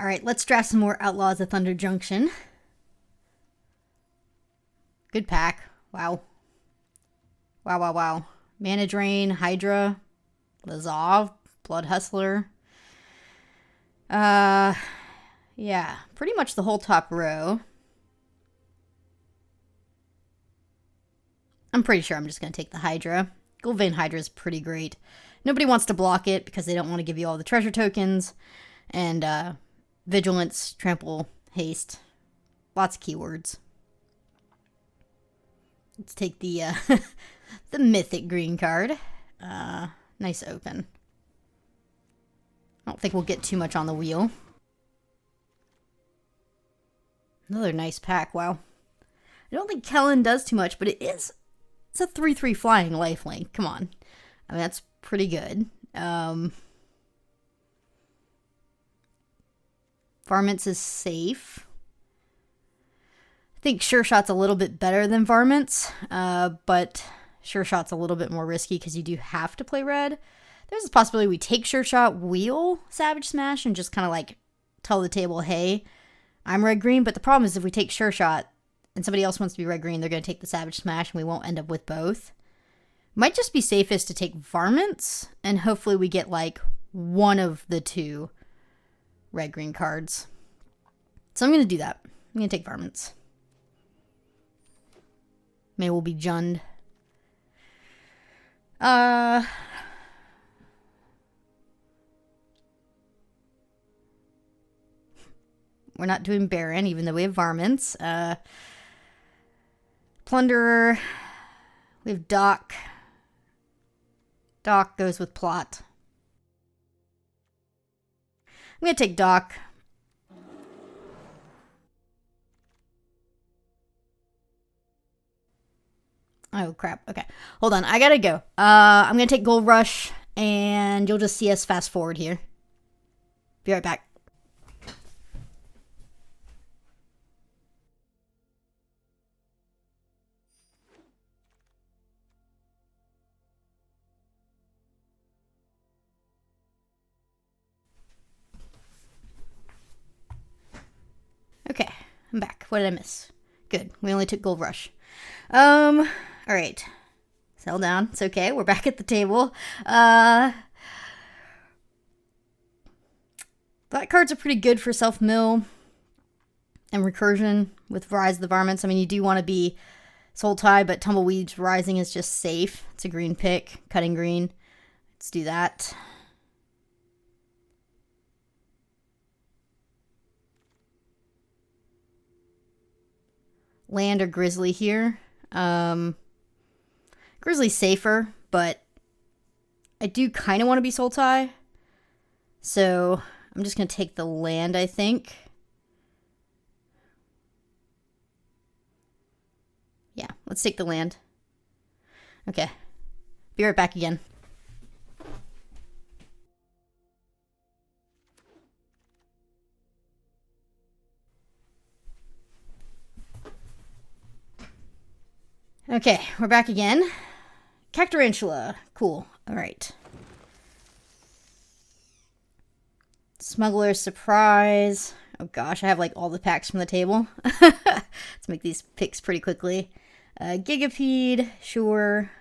Alright, let's draft some more Outlaws of Thunder Junction. Good pack. Wow. Wow. Mana Drain, Hydra, Lazov, Blood Hustler. Yeah, pretty much the whole top row. I'm pretty sure I'm just going to take the Hydra. Goldvein Hydra is pretty great. Nobody wants to block it because they don't want to give you all the treasure tokens. And Vigilance, Trample, Haste. Lots of keywords. Let's take the the Mythic green card. Nice open. I don't think we'll get too much on the wheel. Another nice pack, wow. I don't think Kellen does too much, but it's a 3/3 flying lifelink. Come on. I mean, that's pretty good. Varmints is safe. I think Sure Shot's a little bit better than Varmints, but Sure Shot's a little bit more risky because you do have to play red. There's a possibility we take Sure Shot, wheel Savage Smash, and just kind of like tell the table, hey, I'm red-green. But the problem is if we take Sure Shot and somebody else wants to be red-green, they're going to take the Savage Smash and we won't end up with both. Might just be safest to take Varmints, and hopefully we get like one of the two red-green cards. So I'm going to do that. I'm going to take Varmints. Maybe we'll be Jund. We're not doing Baron, even though we have Varmints. Plunderer. We have Doc. Doc goes with Plot. I'm going to take Doc. Oh, crap. Okay. Hold on. I gotta go. I'm going to take Gold Rush, and you'll just see us fast forward here. Be right back. Okay, I'm back. What did I miss? Good. We only took Gold Rush. Alright. Settle down. It's okay. We're back at the table. Black cards are pretty good for self-mill and recursion with Rise of the Varmints. I mean, you do want to be Soul Tie, but Tumbleweeds Rising is just safe. It's a green pick. Cutting green. Let's do that. Land or Grizzly here. Grizzly's safer, but I do kind of want to be Soul Tie. So I'm just going to take the land, I think. Yeah, let's take the land. Okay. Be right back again. Okay, we're back again. Cactarantula. Cool. Alright. Smuggler's Surprise. Oh gosh, I have like all the packs from the table. Let's make these picks pretty quickly. Gigapede. Sure.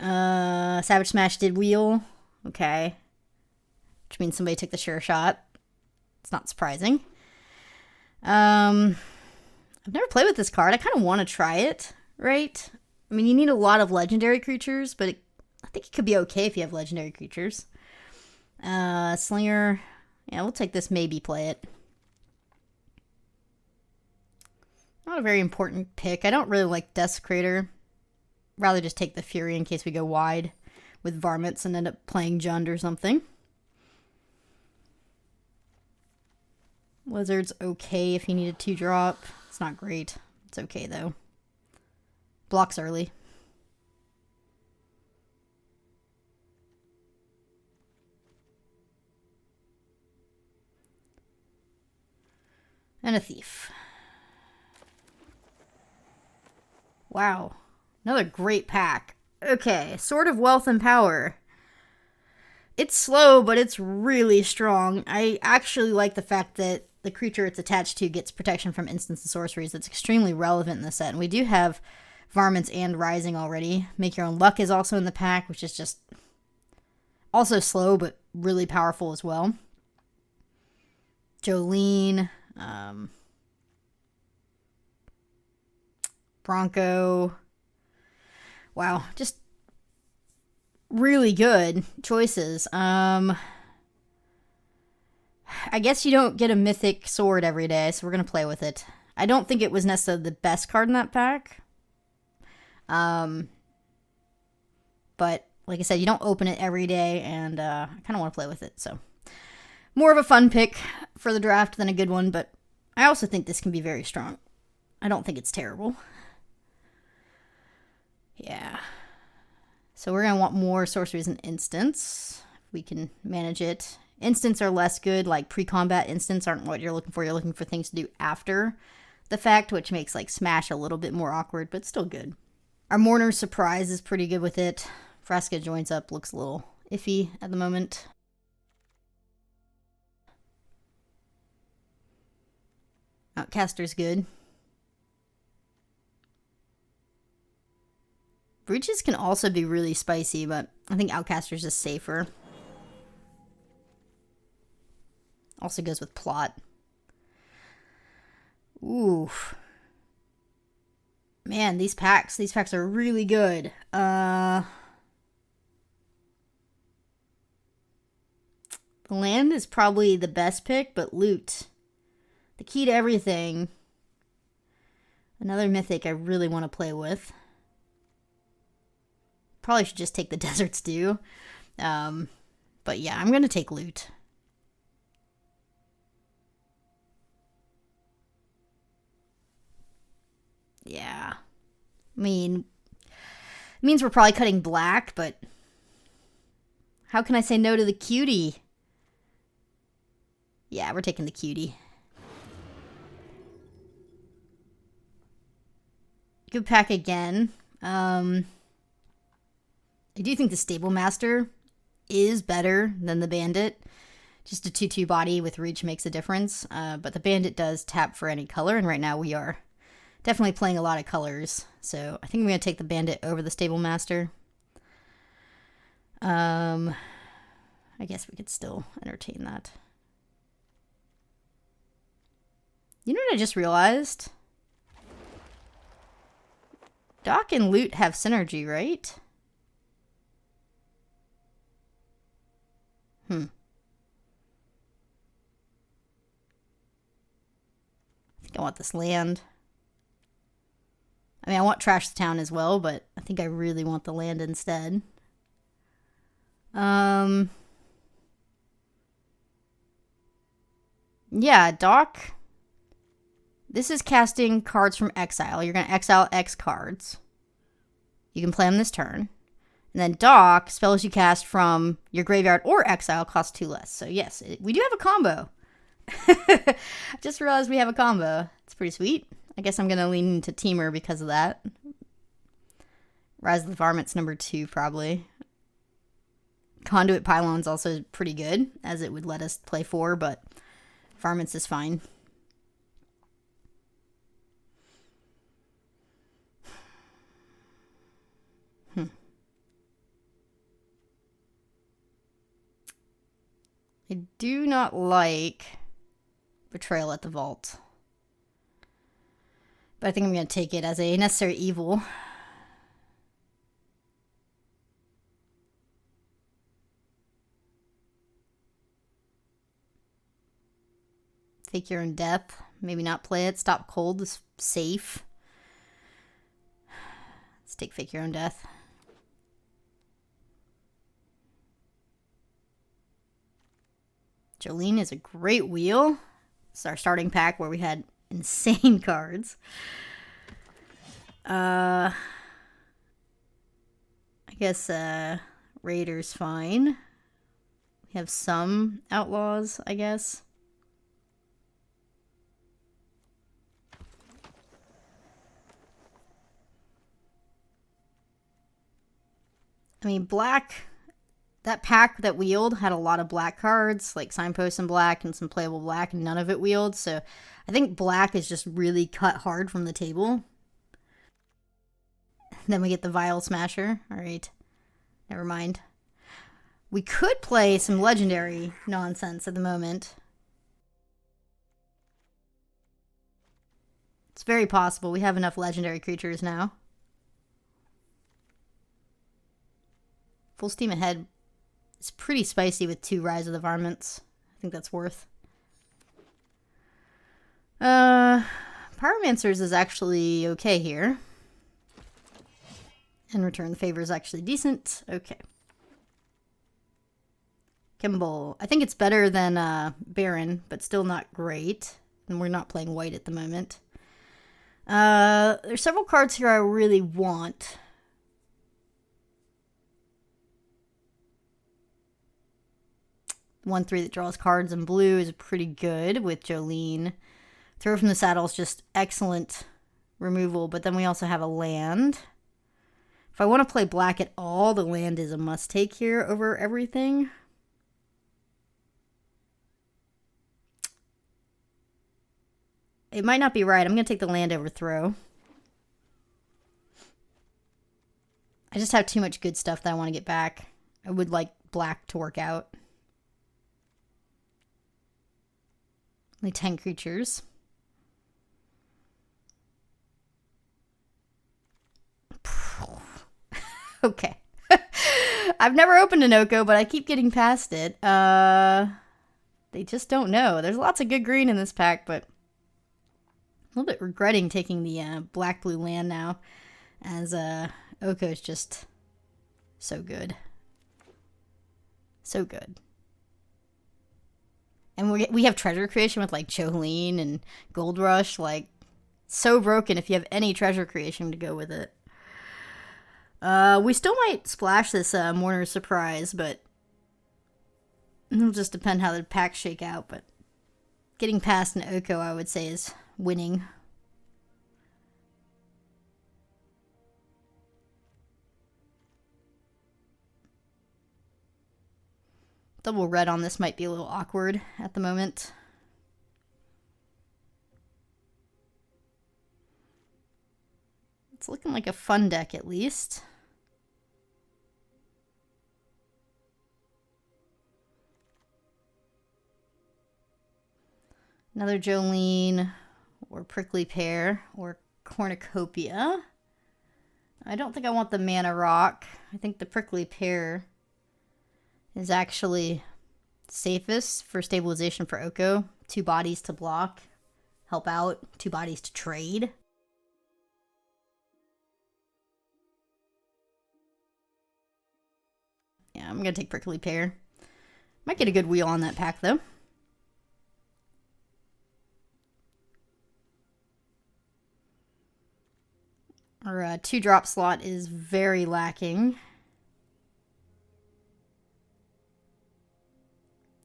Savage Smash did wheel. Okay. Which means somebody took the Sure Shot. It's not surprising. I've never played with this card. I kind of want to try it, right? I mean, you need a lot of legendary creatures, but I think it could be okay if you have legendary creatures. Slinger. Yeah, we'll take this, maybe play it. Not a very important pick. I don't really like Desecrator. Rather just take the Fury in case we go wide with Varmints and end up playing Jund or something. Lizard's okay if you need a 2-drop. It's not great. It's okay, though. Blocks early. And a Thief. Wow. Another great pack. Okay, Sword of Wealth and Power. It's slow, but it's really strong. I actually like the fact that the creature it's attached to gets protection from instants and sorceries. That's extremely relevant in the set. And we do have Varmints and Rising already. Make Your Own Luck is also in the pack, which is just also slow, but really powerful as well. Jolene, Bronco. Wow, just really good choices. I guess you don't get a mythic sword every day, so we're going to play with it. I don't think it was necessarily the best card in that pack. But like I said, you don't open it every day, and I kind of want to play with it. So more of a fun pick for the draft than a good one, but I also think this can be very strong. I don't think it's terrible. Yeah. So we're going to want more sorceries and instants. We can manage it. Instants are less good, like pre-combat instants aren't what you're looking for. You're looking for things to do after the fact, which makes like Smash a little bit more awkward, but still good. Our Mourner's Surprise is pretty good with it. Vraska Joins Up looks a little iffy at the moment. Outcaster's good. Breaches can also be really spicy, but I think Outcaster's just safer. Also goes with Plot. Ooh. Man, these packs are really good. The land is probably the best pick, but loot. The key to everything. Another mythic I really want to play with. Probably should just take the Desert Stew. But yeah, I'm going to take loot. Yeah. I mean, it means we're probably cutting black, but how can I say no to the cutie? Yeah, we're taking the cutie. Good pack again. I do think the Stable Master is better than the Bandit. Just a 2/2 body with reach makes a difference. But the Bandit does tap for any color, and right now we are definitely playing a lot of colors. So I think I'm going to take the Bandit over the Stable Master. I guess we could still entertain that. You know what I just realized? Dock and Loot have synergy, right? I think I want this land. I mean, I want Trash the Town as well, but I think I really want the land instead. Yeah, Dock. This is casting cards from exile. You're going to exile X cards. You can play them this turn. And then Dock, spells you cast from your graveyard or exile cost 2 less. So yes, we do have a combo. Just realized we have a combo. It's pretty sweet. I guess I'm going to lean into Teamer because of that. Rise of the Varmints #2 probably. Conduit Pylon's also pretty good, as it would let us play 4, but Varmints is fine. I do not like Betrayal at the Vault. But I think I'm going to take it as a necessary evil. Fake Your Own Death. Maybe not play it. Stop Cold is safe. Let's take Fake Your Own Death. Jolene is a great wheel. It's our starting pack where we had insane cards. I guess Raider's fine. We have some Outlaws, I guess. I mean, black, that pack that wheeled had a lot of black cards, like Signposts in black and some playable black, and none of it wheeled. So I think black is just really cut hard from the table. Then we get the Vial Smasher. All right. Never mind. We could play some legendary nonsense at the moment. It's very possible. We have enough legendary creatures now. Full steam ahead. It's pretty spicy with 2 Rise of the Varmints. I think that's worth. Pyromancers is actually okay here. And Return the Favor is actually decent. Okay. Kimball. I think it's better than Baron, but still not great. And we're not playing white at the moment. There's several cards here I really want. 1/3 that draws cards in blue is pretty good with Jolene. Throw from the Saddle is just excellent removal, but then we also have a land. If I want to play black at all, the land is a must-take here over everything. It might not be right. I'm going to take the land over throw. I just have too much good stuff that I want to get back. I would like black to work out. Only 10 creatures. Okay. I've never opened an Oko, but I keep getting past it. They just don't know. There's lots of good green in this pack, but a little bit regretting taking the black-blue land now, as Oko is just so good. So good. And we have treasure creation with, like, Jolene and Gold Rush. Like, so broken if you have any treasure creation to go with it. We still might splash this Mourner's Surprise, but it'll just depend how the packs shake out. But getting past an Oko, I would say, is winning. Double red on this might be a little awkward at the moment. It's looking like a fun deck at least. Another Jolene, or Prickly Pear, or Cornucopia. I don't think I want the Mana Rock. I think the Prickly Pear is actually safest for stabilization for Oko. 2 bodies to block, help out, 2 bodies to trade. Yeah, I'm gonna take Prickly Pear. Might get a good wheel on that pack though. Our 2-drop slot is very lacking.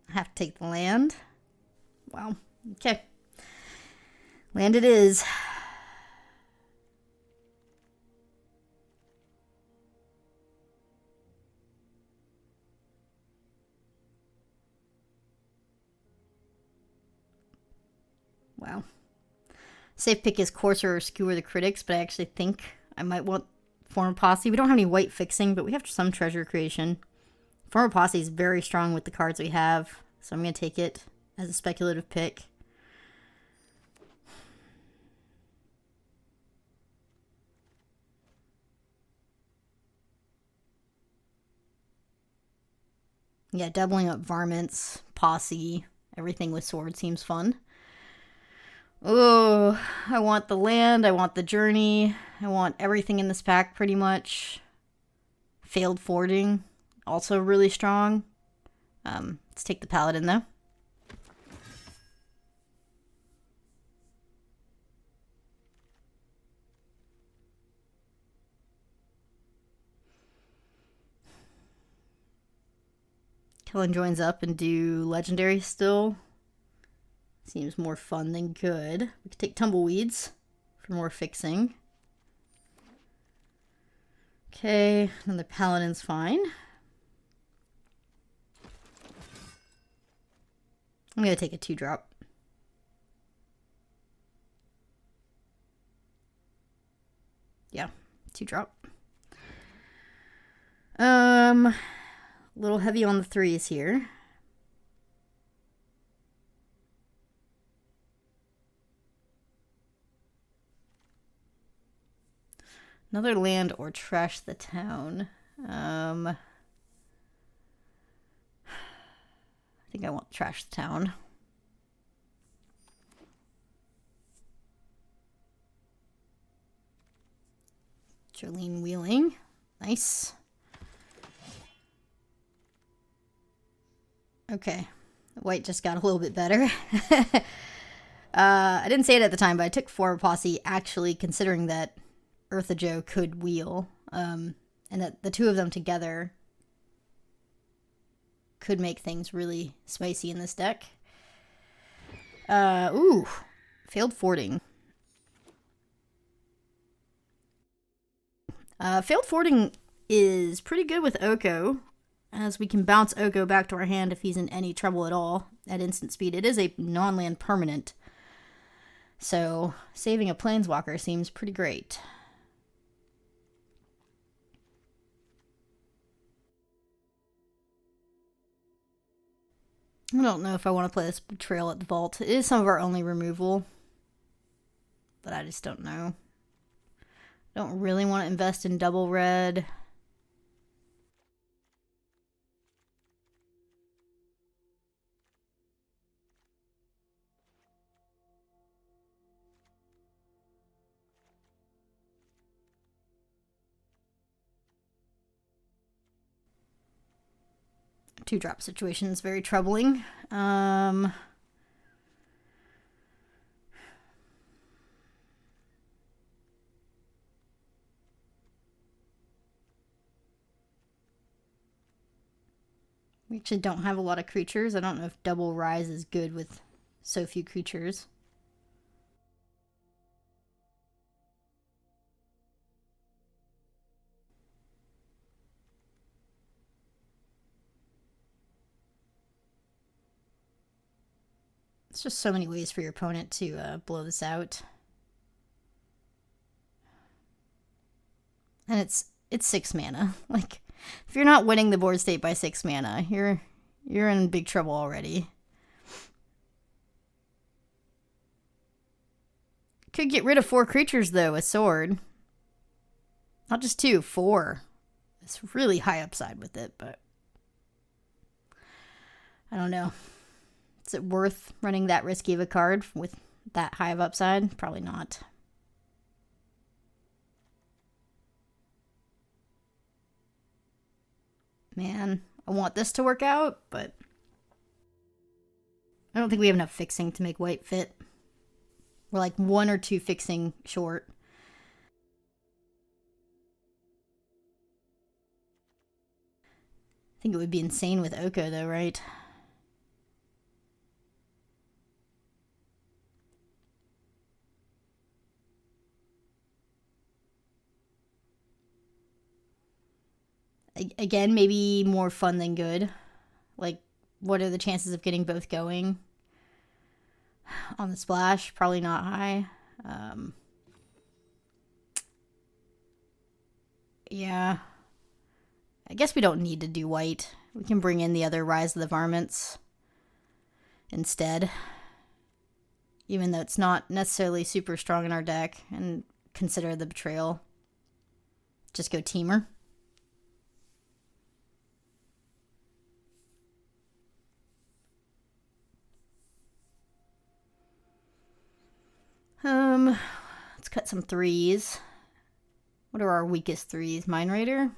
I have to take the land. Wow. Okay. Land it is. Wow. Safe pick is Courser or Skewer the Critics, but I actually think I might want Former Posse. We don't have any white fixing, but we have some treasure creation. Former Posse is very strong with the cards we have, so I'm going to take it as a speculative pick. Yeah, doubling up Varmints, Posse, everything with sword seems fun. Oh, I want the land, I want the journey, I want everything in this pack pretty much. Failed Fording, also really strong. Let's take the Paladin though. Kellen joins up and do Legendary still. Seems more fun than good. We could take Tumbleweeds for more fixing. Okay, another Paladin's fine. I'm going to take a 2-drop. Yeah, 2-drop. A little heavy on the 3s here. Another land or trash the town. I think I want trash the town. Jolene wheeling. Nice. Okay. White just got a little bit better. I didn't say it at the time, but I took 4 posse actually considering that Eartha Joe could wheel. And that the 2 of them together could make things really spicy in this deck. Ooh. Failed fording. Failed fording is pretty good with Oko, as we can bounce Oko back to our hand if he's in any trouble at all at instant speed. It is a non-land permanent, so saving a planeswalker seems pretty great. I don't know if I want to play this Betrayal at the Vault. It is some of our only removal, but I just don't know. Don't really want to invest in double red. Two-drop situation is very troubling. We actually don't have a lot of creatures. I don't know if double rise is good with so few creatures. It's just so many ways for your opponent to blow this out. And it's 6 mana. Like, if you're not winning the board state by 6 mana, you're in big trouble already. Could get rid of 4 creatures though with sword. Not just 2, 4. It's really high upside with it, but I don't know. Is it worth running that risky of a card with that high of upside? Probably not. Man, I want this to work out, but I don't think we have enough fixing to make white fit. We're like 1 or 2 fixing short. I think it would be insane with Oko though, right? Again, maybe more fun than good. Like, what are the chances of getting both going? On the splash, probably not high. Yeah. I guess we don't need to do white. We can bring in the other Rise of the Varmints instead. Even though it's not necessarily super strong in our deck. And consider the Betrayal. Just go Teamer. Let's cut some 3s. What are our weakest 3s? Mind Raider?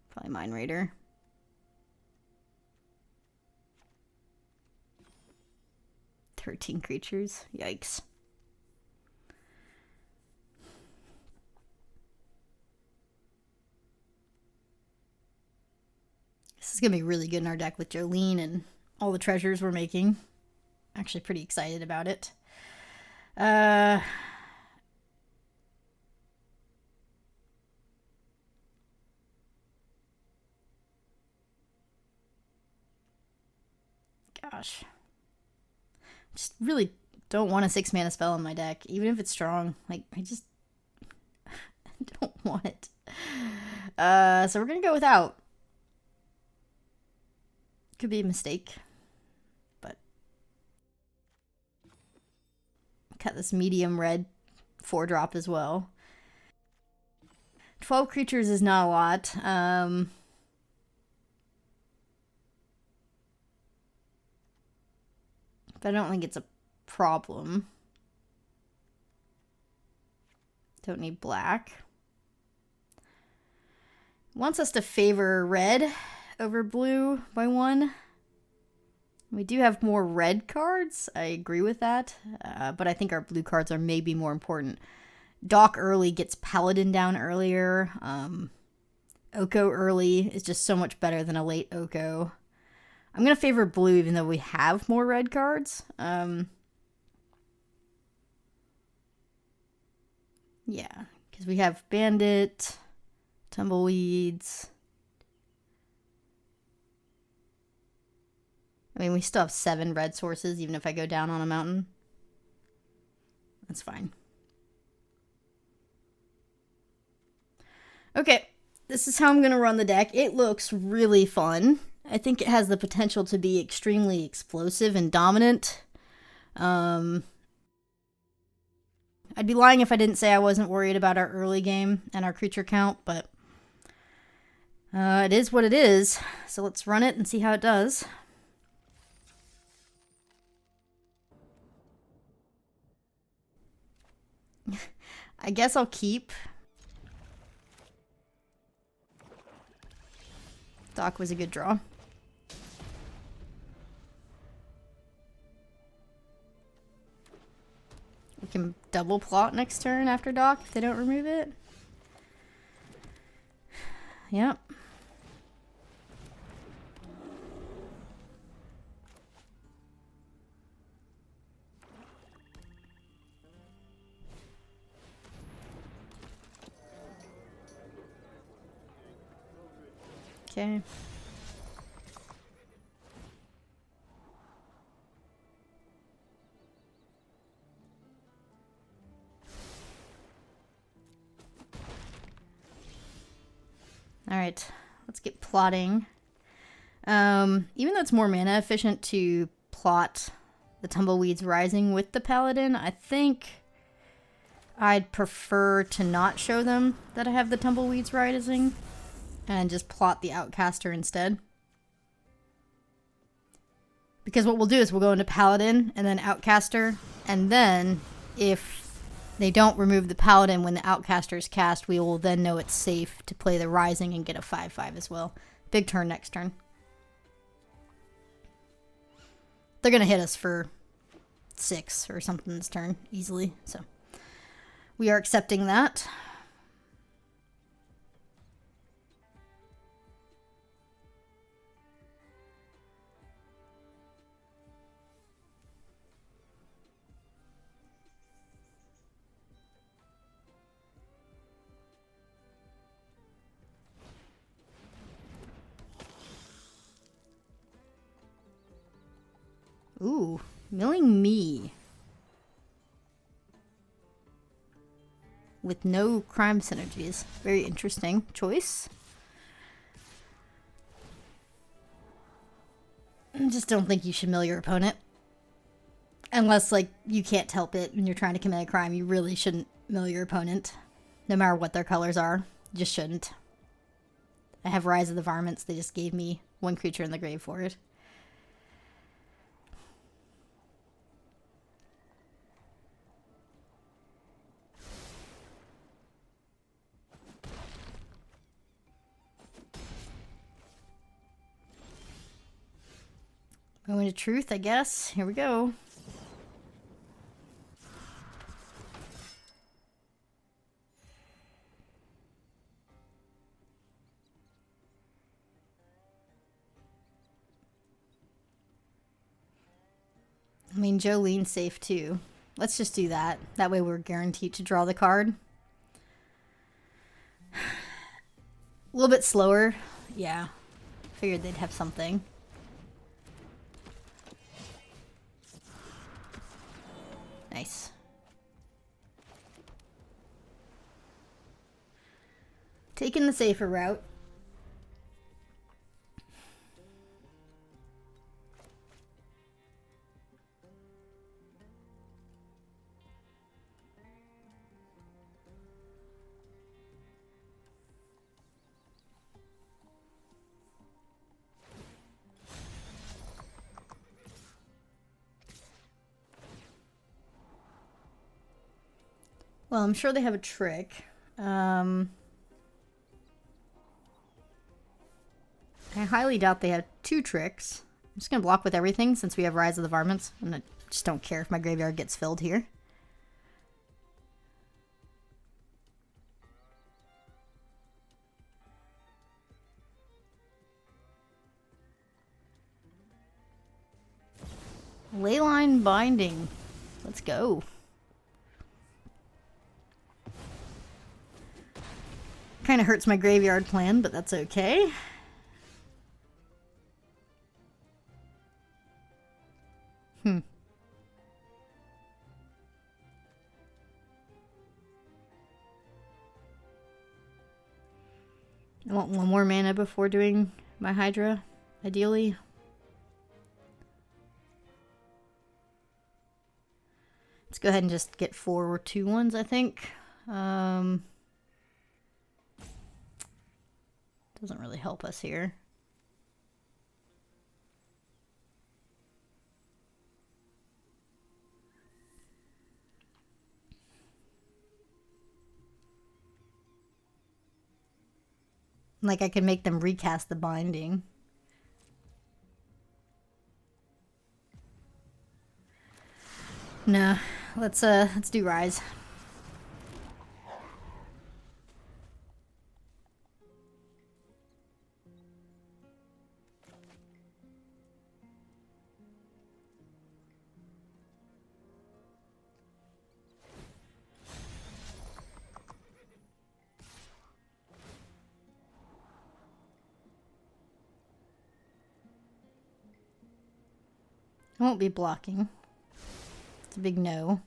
Probably Mind Raider. "13 creatures. Yikes. This is going to be really good in our deck with Jolene and all the treasures we're making. Actually pretty excited about it. gosh. Just really don't want a 6-mana spell in my deck, even if it's strong. Like, I just don't want it. So we're gonna go without. Could be a mistake, but cut this medium red 4-drop as well. 12 creatures is not a lot. But I don't think it's a problem. Don't need black. Wants us to favor red over blue by 1. We do have more red cards. I agree with that. But I think our blue cards are maybe more important. Dock early gets Paladin down earlier. Oko early is just so much better than a late Oko. I'm going to favor blue even though we have more red cards. Yeah, because we have Bandit, Tumbleweeds. I mean, we still have 7 red sources even if I go down on a mountain. That's fine. Okay, this is how I'm going to run the deck. It looks really fun. I think it has the potential to be extremely explosive and dominant. I'd be lying if I didn't say I wasn't worried about our early game and our creature count, but it is what it is. So let's run it and see how it does. I guess I'll keep. Dock was a good draw. We can double plot next turn after Dock if they don't remove it. Yep. Okay. Alright, let's get plotting. Even though it's more mana efficient to plot the Tumbleweeds Rising with the Paladin, I think I'd prefer to not show them that I have the Tumbleweeds Rising and just plot the Outcaster instead. Because what we'll do is we'll go into Paladin and then Outcaster, and then if they don't remove the Paladin when the Outcaster is cast, we will then know it's safe to play the Rising and get a 5/5 as well. Big turn next turn. They're going to hit us for 6 or something this turn easily, so we are accepting that. Ooh, milling me. With no crime synergies. Very interesting choice. I just don't think you should mill your opponent. Unless, like, you can't help it and you're trying to commit a crime, you really shouldn't mill your opponent. No matter what their colors are. You just shouldn't. I have Rise of the Varmints. They just gave me 1 creature in the grave for it. Going to truth, I guess. Here we go. I mean, Jolene's safe too. Let's just do that. That way we're guaranteed to draw the card. A little bit slower. Yeah. Figured they'd have something. Nice. Taking the safer route. Well, I'm sure they have a trick. I highly doubt they have 2 tricks. I'm just going to block with everything since we have Rise of the Varmints. And I just don't care if my graveyard gets filled here. Leyline Binding. Let's go. Kind of hurts my graveyard plan, but that's okay. I want 1 more mana before doing my Hydra, ideally. Let's go ahead and just get 4 2/1s, I think. Doesn't really help us here. Like I can make them recast the binding. No, let's do Rise. I won't be blocking. It's a big no.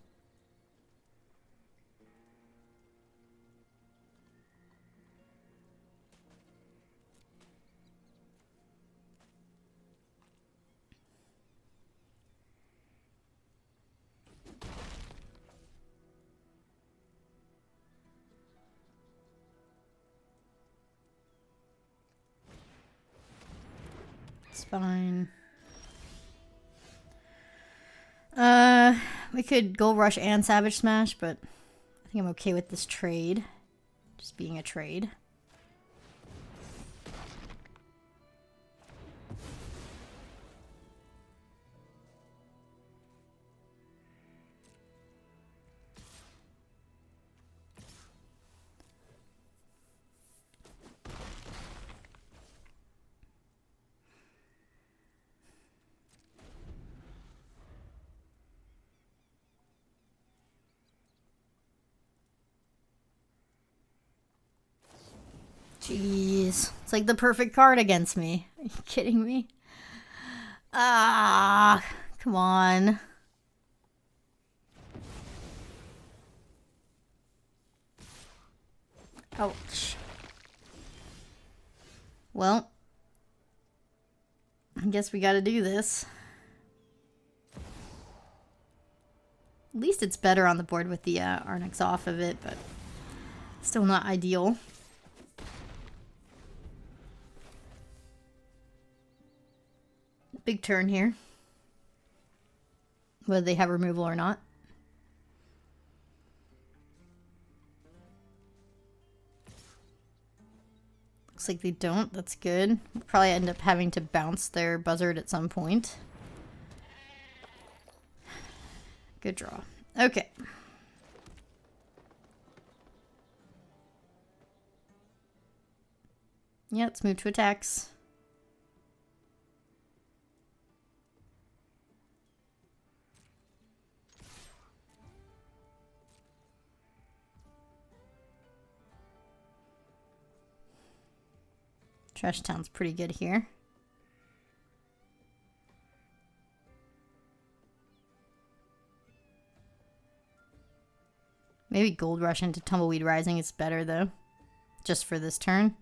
It's fine. We could Gold Rush and Savage Smash, but I think I'm okay with this trade. Just being a trade. Jeez. It's like the perfect card against me. Are you kidding me? Ah, come on. Ouch. Well, I guess we gotta do this. At least it's better on the board with the Arnix off of it, but still not ideal. Big turn here. Whether they have removal or not. Looks like they don't. That's good. We'll probably end up having to bounce their buzzard at some point. Good draw. Okay. Yeah, let's move to attacks. Trash Town's pretty good here. Maybe Gold Rush into Tumbleweed Rising is better, though. Just for this turn.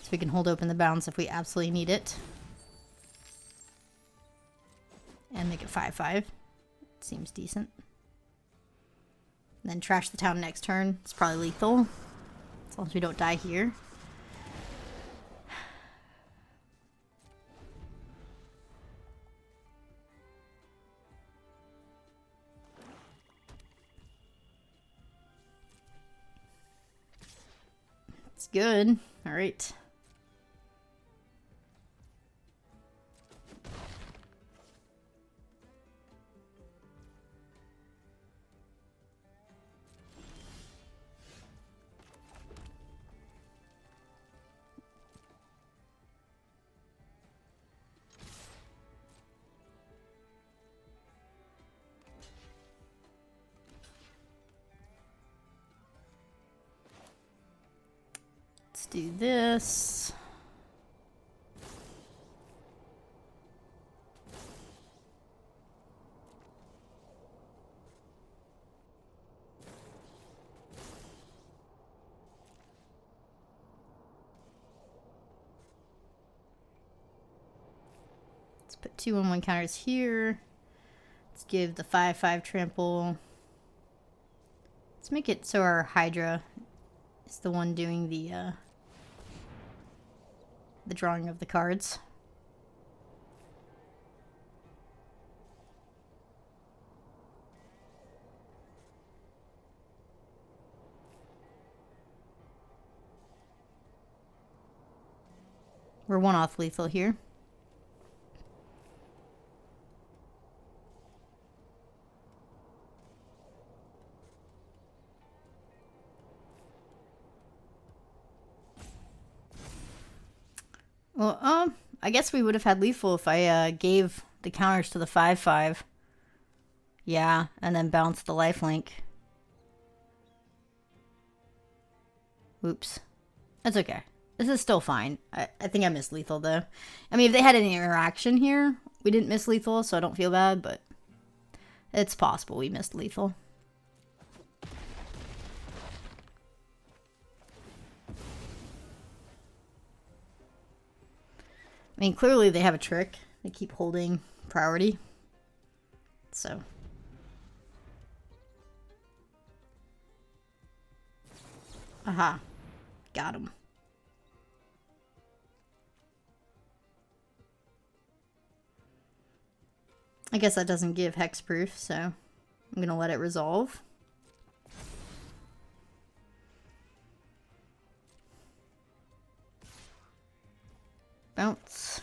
So we can hold open the bounce if we absolutely need it. And make it 5/5. Seems decent. And then trash the town next turn. It's probably lethal. As long as we don't die here. It's good. All right. Let's do this. Let's put 2/1/1 counters here. Let's give the 5/5 trample. Let's make it so our Hydra is the one doing the drawing of the cards. We're one off lethal here. Well, I guess we would have had lethal if I gave the counters to the 5/5. Yeah, and then bounced the lifelink. Oops. That's okay. This is still fine. I think I missed lethal, though. I mean, if they had any interaction here, we didn't miss lethal, so I don't feel bad, but it's possible we missed lethal. I mean, clearly they have a trick. They keep holding priority. So. Aha. Got him. I guess that doesn't give hexproof, so I'm going to let it resolve. Bounce.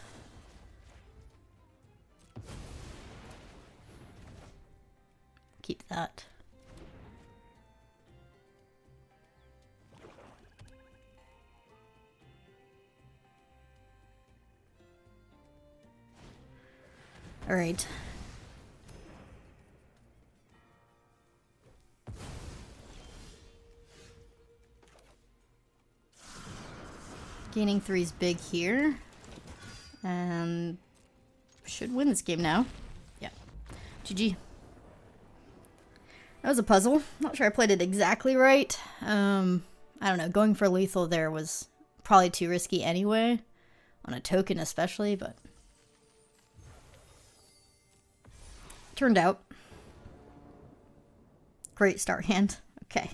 Keep that. All right. Gaining 3 is big here. And should win this game now. Yeah. GG. That was a puzzle. Not sure I played it exactly right. I don't know. Going for lethal there was probably too risky anyway. On a token especially, but turned out. Great start hand. Okay.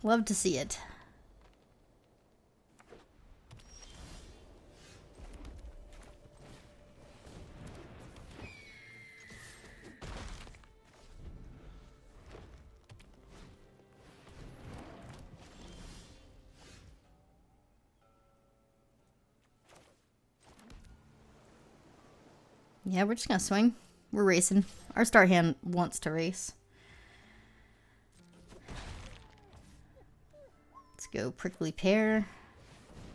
Love to see it. Yeah, we're just gonna swing. We're racing. Our start hand wants to race. Let's go Prickly Pear.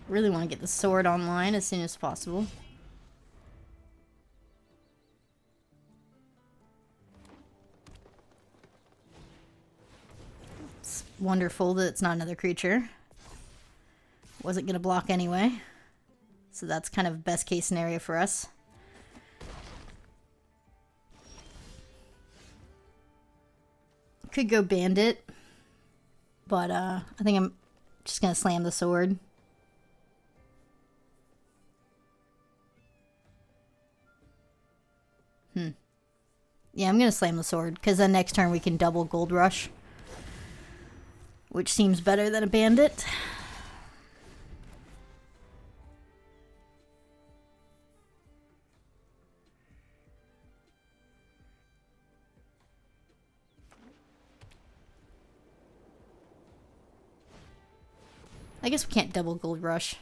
Really want to get the sword online as soon as possible. It's wonderful that it's not another creature. Wasn't gonna block anyway. So that's kind of best case scenario for us. Could go bandit, but I think I'm just gonna slam the sword. Yeah, I'm gonna slam the sword, because then next turn we can double gold rush, which seems better than a bandit. I guess we can't double gold rush,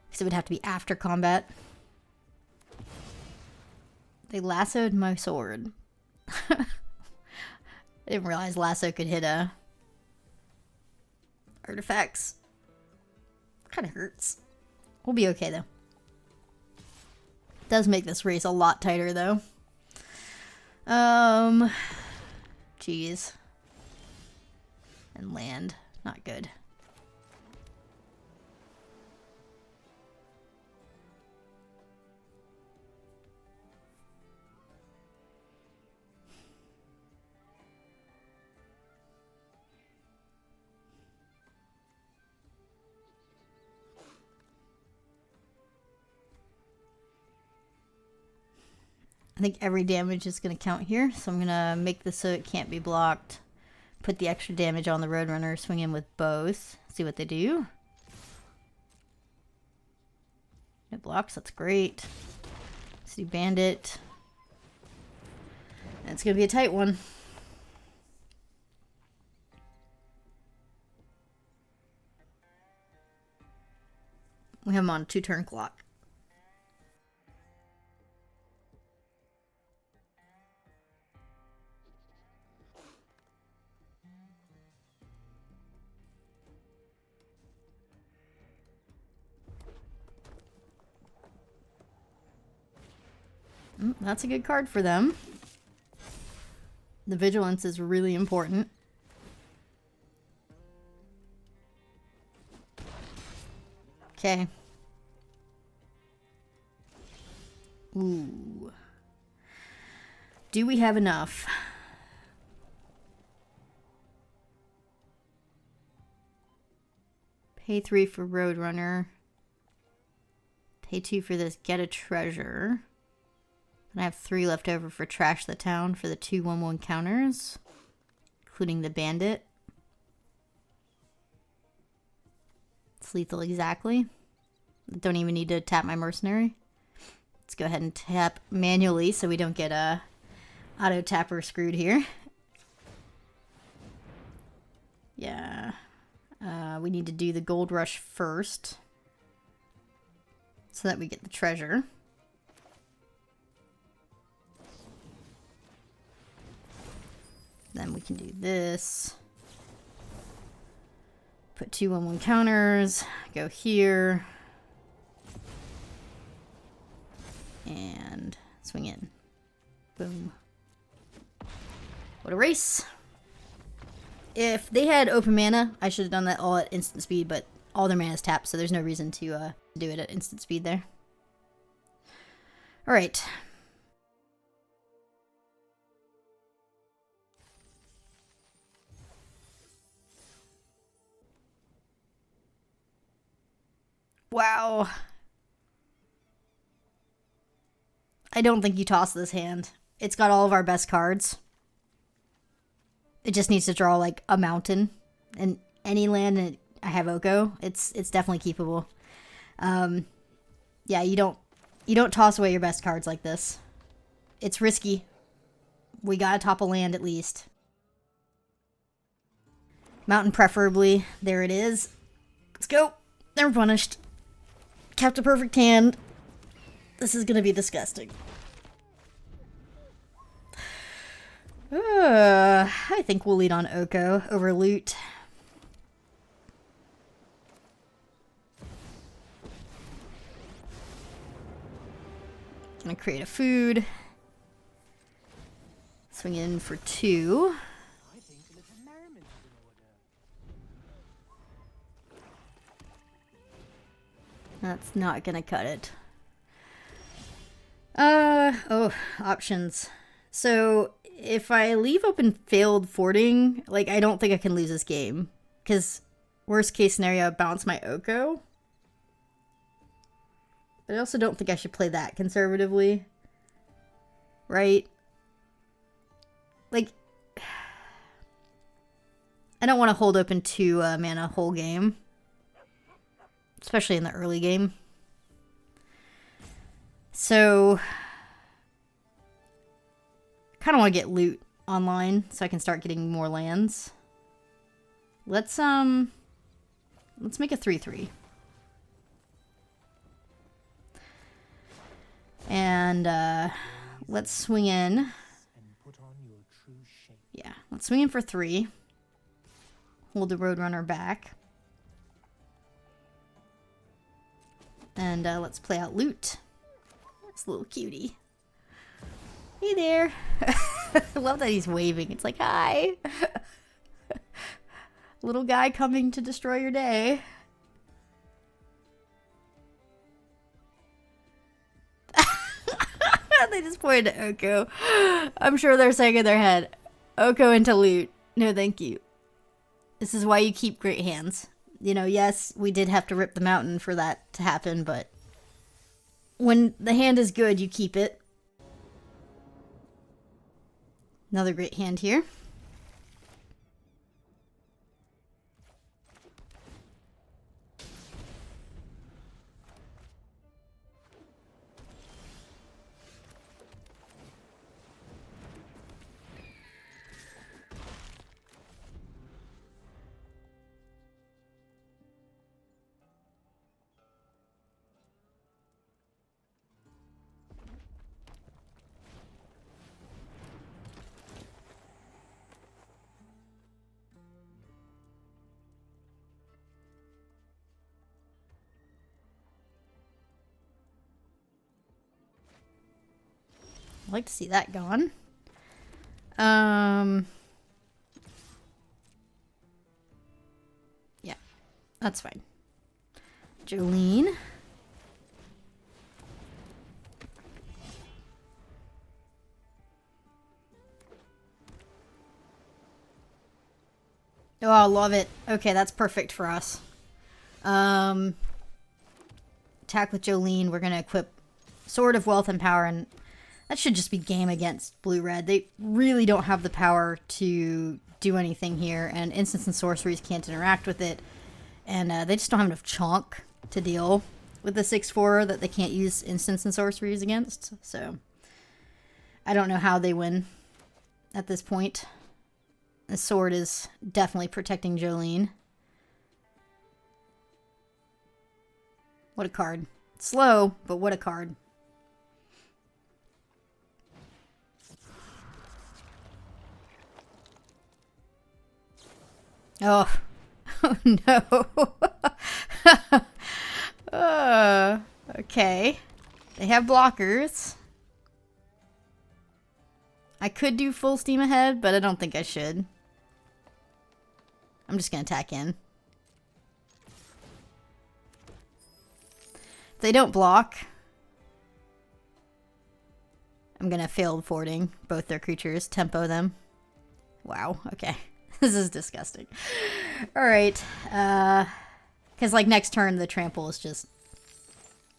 because it would have to be after combat. They lassoed my sword. I didn't realize lasso could hit artifacts. Kind of hurts. We'll be okay though. Does make this race a lot tighter though. Jeez. And land, not good. I think every damage is going to count here, so I'm going to make this so it can't be blocked. Put the extra damage on the Roadrunner, swing in with both. See what they do. It blocks, that's great. Let's do Bandit. And it's going to be a tight one. We have him on a 2-turn clock. That's a good card for them. The vigilance is really important. Okay. Ooh. Do we have enough? Pay 3 for Roadrunner. Pay 2 for this. Get a treasure. And I have 3 left over for Trash the Town for the 2/1/1 counters, including the Bandit. It's lethal exactly. Don't even need to tap my Mercenary. Let's go ahead and tap manually so we don't get a auto tapper screwed here. Yeah. We need to do the Gold Rush first so that we get the treasure. Then we can do this. Put 2/1/1 counters. Go here. And swing in. Boom. What a race. If they had open mana, I should have done that all at instant speed, but all their mana is tapped, so there's no reason to do it at instant speed there. Alright. Wow. I don't think you toss this hand. It's got all of our best cards. It just needs to draw like a mountain and any land, and I have Oko. It's definitely keepable. Yeah, you don't toss away your best cards like this. It's risky. We gotta top a land at least. Mountain preferably. There it is. Let's go. They're punished. Kept a perfect hand. This is gonna be disgusting. I think we'll lead on Oko over loot. Gonna create a food. Swing in for 2. That's not gonna cut it. Oh, options. So if I leave open failed fording, like, I don't think I can lose this game. Because worst case scenario, I bounce my Oko. But I also don't think I should play that conservatively. Right? Like, I don't want to hold open 2 mana whole game. Especially in the early game. So, kind of want to get loot online so I can start getting more lands. Let's make a 3/3. And let's swing in. Yeah, let's swing in for 3. Hold the Roadrunner back. And let's play out loot. This little cutie. Hey there. I love that he's waving. It's like, hi. Little guy coming to destroy your day. They just pointed to Oko. I'm sure they're saying in their head, Oko into loot. No, thank you. This is why you keep great hands. You know, yes, we did have to rip the mountain for that to happen, but when the hand is good, you keep it. Another great hand here. I'd like to see that gone. Yeah, that's fine. Jolene. Oh, I love it. Okay, that's perfect for us. Attack with Jolene. We're going to equip Sword of Wealth and Power, and that should just be game against blue-red. They really don't have the power to do anything here, and instants and sorceries can't interact with it. And they just don't have enough chonk to deal with the 6/4 that they can't use instants and sorceries against. So, I don't know how they win at this point. The sword is definitely protecting Jolene. What a card. Slow, but what a card. Oh, oh no. Okay. They have blockers. I could do full steam ahead, but I don't think I should. I'm just going to attack in. If they don't block, I'm going to fail fording both their creatures, tempo them. Wow, okay. This is disgusting. Alright. Because, like, next turn, the trample is just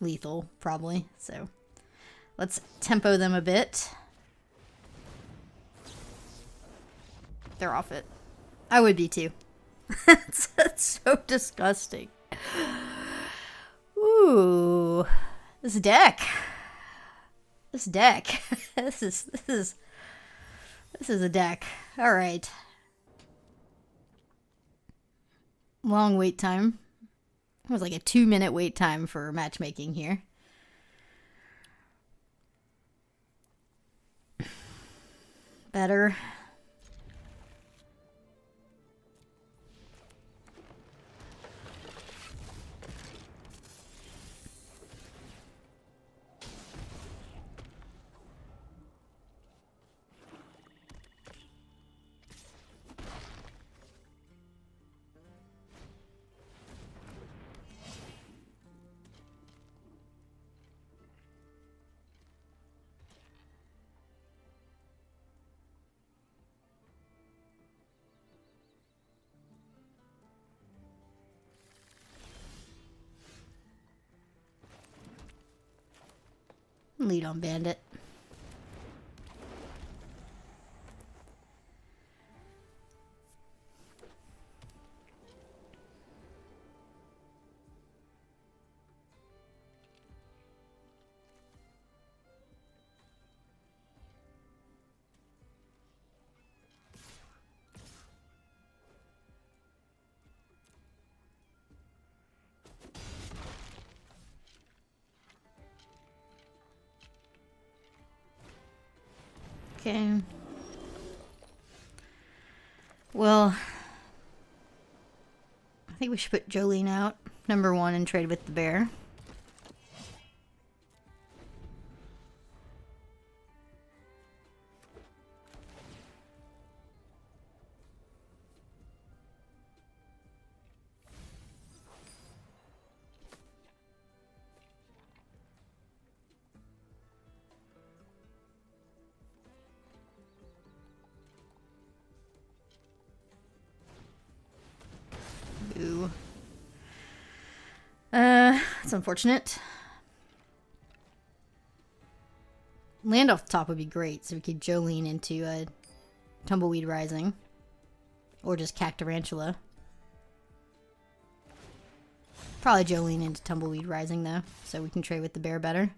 lethal, probably. So, let's tempo them a bit. They're off it. I would be, too. That's so disgusting. Ooh. This deck. This deck. This is a deck. Alright. Long wait time. It was like a 2-minute wait time for matchmaking here. Better. Lead on Bandit. Okay. Well, I think we should put Jolene out, number 1, and trade with the bear. Ooh. That's unfortunate. Land off the top would be great, so we could Jolene into a Tumbleweed Rising. Or just Cactarantula. Probably Jolene into Tumbleweed Rising, though, so we can trade with the bear better.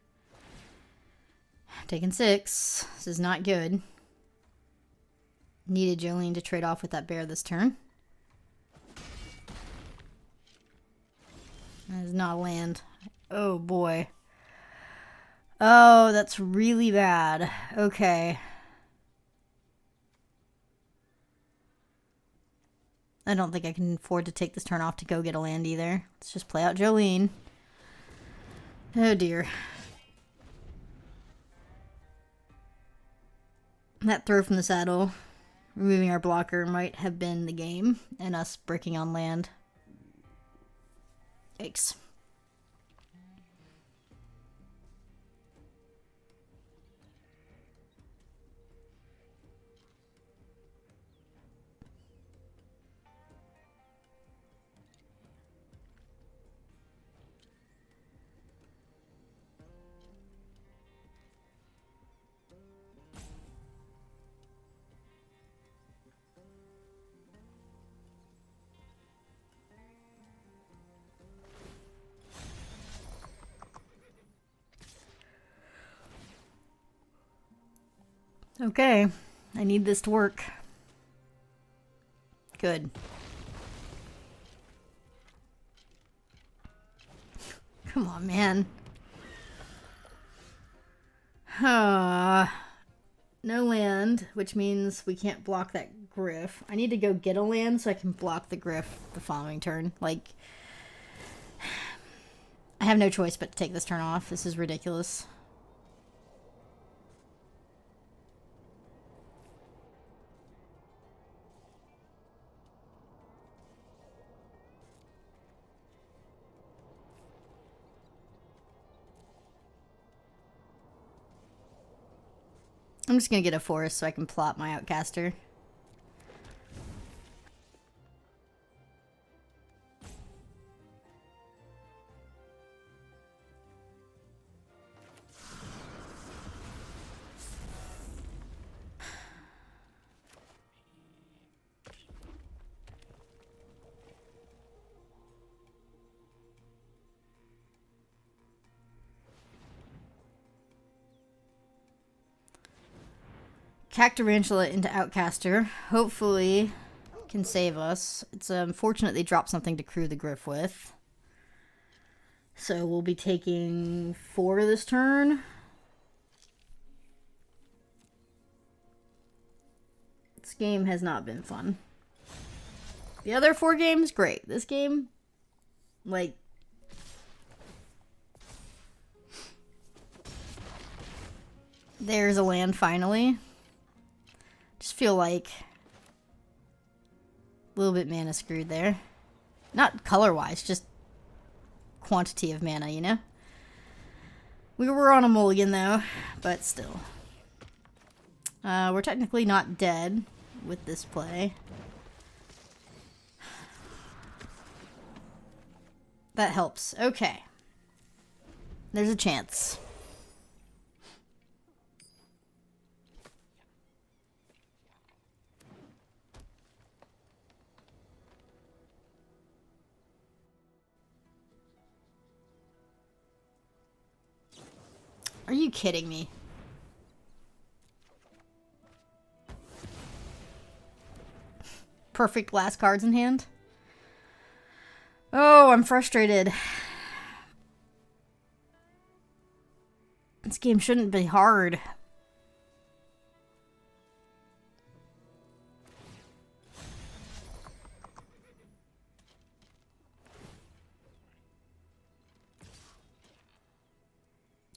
Taking 6. This is not good. Needed Jolene to trade off with that bear this turn. That is not a land. Oh, boy. Oh, that's really bad. Okay. I don't think I can afford to take this turn off to go get a land either. Let's just play out Jolene. Oh, dear. That throw from the saddle, removing our blocker, might have been the game, and us breaking on land. Yikes. Okay, I need this to work. Good. Come on, man. No land, which means we can't block that Griff. I need to go get a land so I can block the Griff the following turn. Like, I have no choice but to take this turn off. This is ridiculous. I'm just gonna get a forest so I can plot my Outcaster. Cactarantula into Outcaster. Hopefully can save us. It's unfortunate they dropped something to crew the Griff with. So we'll be taking 4 this turn. This game has not been fun. The other 4 games, great. This game, like... There's a land finally. Just feel like a little bit mana screwed there. Not color-wise, just quantity of mana, you know? We were on a mulligan, though, but still. We're technically not dead with this play. That helps. Okay. There's a chance. Are you kidding me? Perfect last cards in hand. Oh, I'm frustrated. This game shouldn't be hard.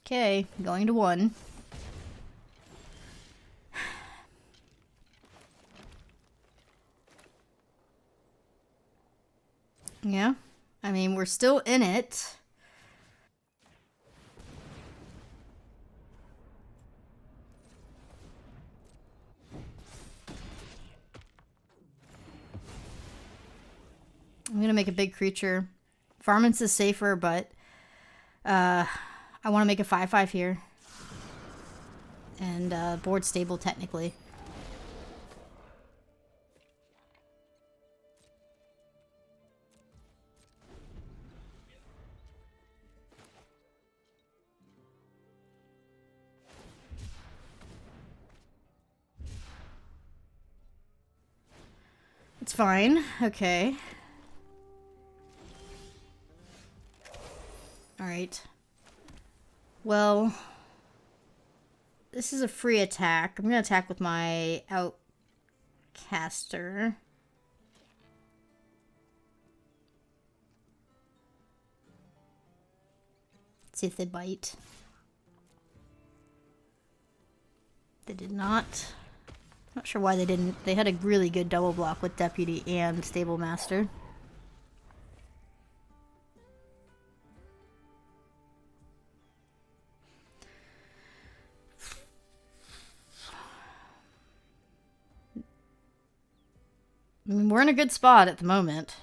Okay, going to 1. Yeah, I mean, we're still in it. I'm gonna make a big creature. Varmints is safer, but I want to make a 5/5 here. And board stable, technically. It's fine. Okay. Alright. Well, this is a free attack. I'm going to attack with my Outcaster. Let's see if they bite. They did not. Not sure why they didn't. They had a really good double block with Deputy and Stable Master. I mean, we're in a good spot at the moment.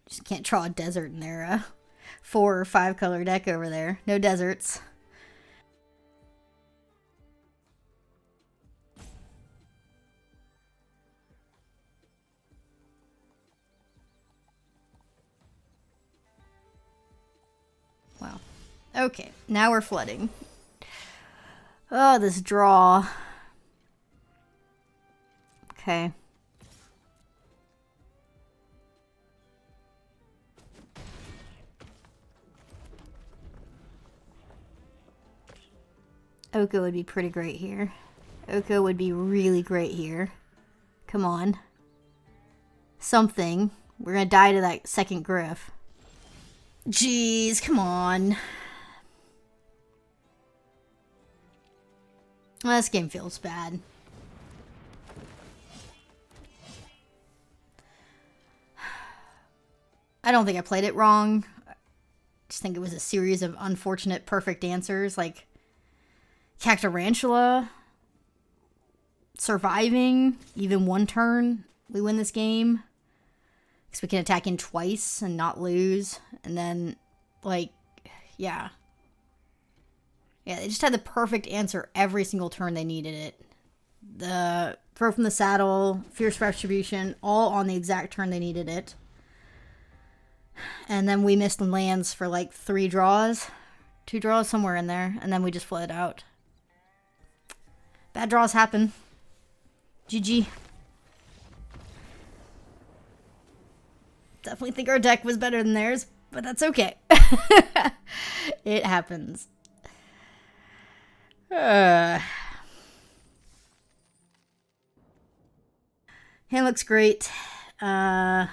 Just can't draw a desert in their 4 or 5 color deck over there. No deserts. Wow. Okay, now we're flooding. Oh, this draw. Okay. Oko would be pretty great here. Oko would be really great here. Come on. Something. We're gonna die to that second Griff. Jeez, come on. Well, this game feels bad. I don't think I played it wrong. I just think it was a series of unfortunate perfect answers, like Cactarantula surviving even 1 turn. We win this game because we can attack in twice and not lose. And then, like, yeah. Yeah, they just had the perfect answer every single turn they needed it. The throw from the saddle, fierce retribution, all on the exact turn they needed it. And then we missed the lands for like 3 draws. 2 draws, somewhere in there. And then we just fled out. Bad draws happen. GG. Definitely think our deck was better than theirs, but that's okay. It happens. Hand looks great. Bandit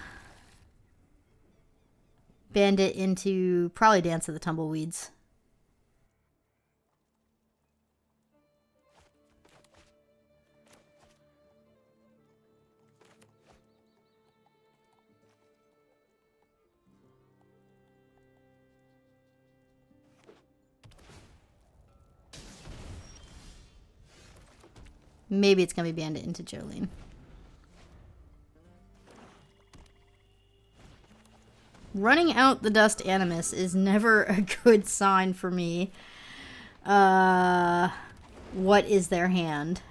into probably Dance of the Tumbleweeds. Maybe it's going to be Bandit into Jolene. Running out the Dust Animus is never a good sign for me. What is their hand?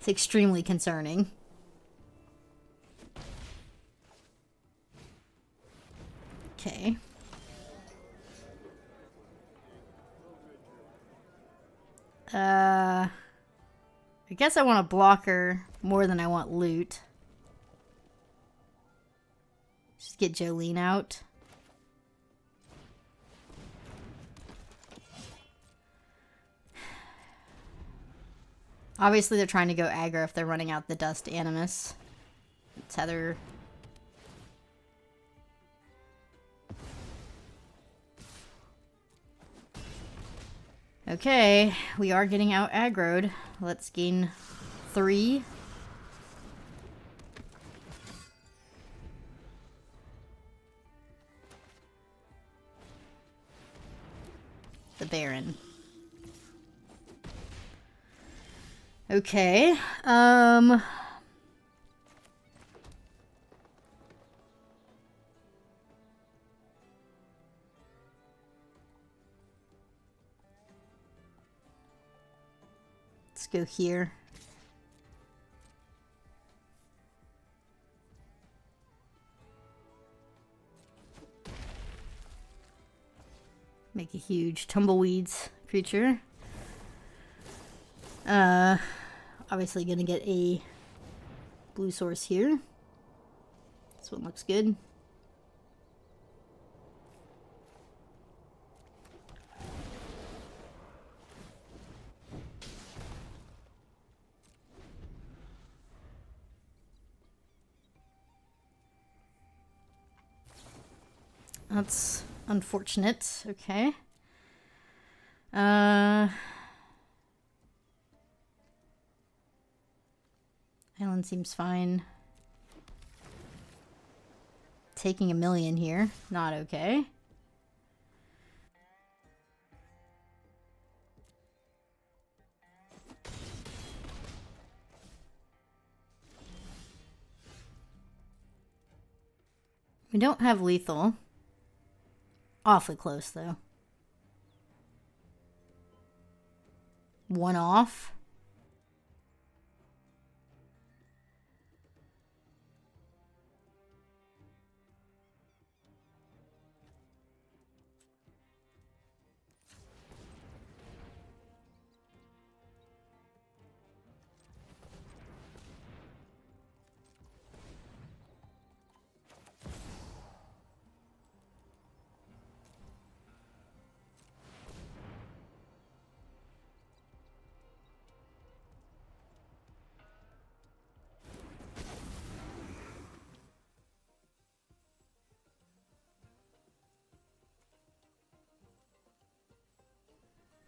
It's extremely concerning. Okay. I guess I want a blocker more than I want loot. Just get Jolene out. Obviously, they're trying to go aggro if they're running out the Dust Animus. Tether. Okay, we are getting out aggroed. Let's gain 3. The Baron. Okay, let's go here. Make a huge tumbleweeds creature. Obviously gonna get a blue source here. This one looks good. That's unfortunate. Okay. Island seems fine. Taking 1,000,000 here. Not okay. We don't have lethal. Awfully close, though. 1 off.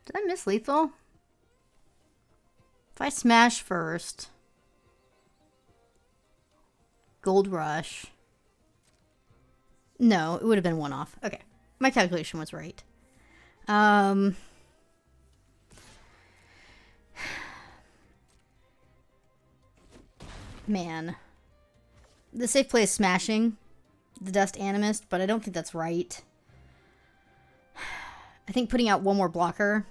Did I miss lethal? If I smash first. Gold Rush. No, it would have been 1 off. Okay. My calculation was right. Man. The safe play is smashing the Dust Animist, but I don't think that's right. I think putting out 1 more blocker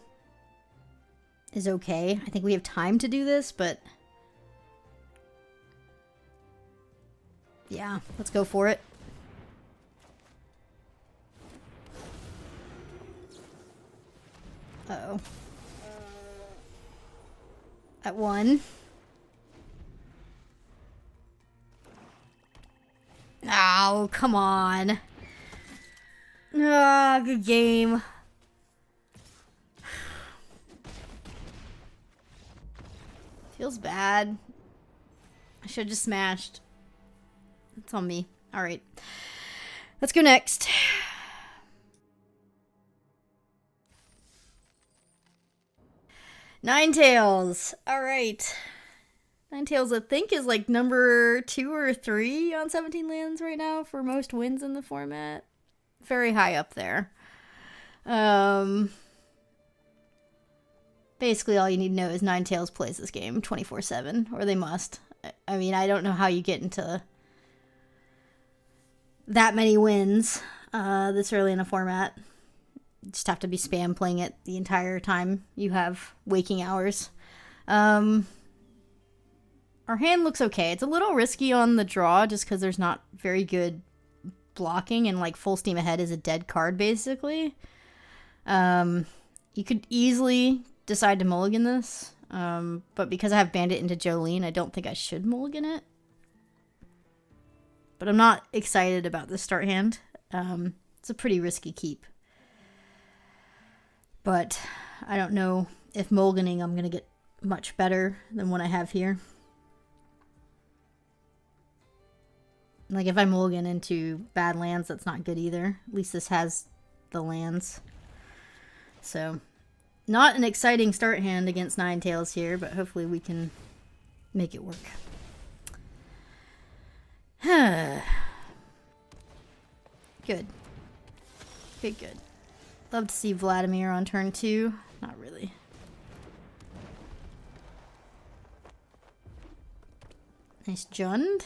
is okay. I think we have time to do this, but yeah, let's go for it. Uh-oh. At 1. Oh, come on. Ah, good game. Feels bad. I should have just smashed. It's on me. Alright. Let's go next. Ninetales. Alright. Ninetales, I think, is like number 2 or 3 on 17 lands right now for most wins in the format. Very high up there. Basically, all you need to know is Ninetales plays this game 24/7, or they must. I mean, I don't know how you get into that many wins this early in a format. You just have to be spam playing it the entire time you have waking hours. our hand looks okay. It's a little risky on the draw just because there's not very good blocking, and like Full Steam Ahead is a dead card basically. You could easily decide to mulligan this, but because I have Bandit into Jolene, I don't think I should mulligan it. But I'm not excited about this start hand. It's a pretty risky keep. But I don't know if mulliganing I'm going to get much better than what I have here. Like if I mulligan into bad lands, that's not good either. At least this has the lands. So, not an exciting start hand against Ninetales here, but hopefully we can make it work. Good. Good. Love to see Vladimir on turn 2. Not really. Nice Jund.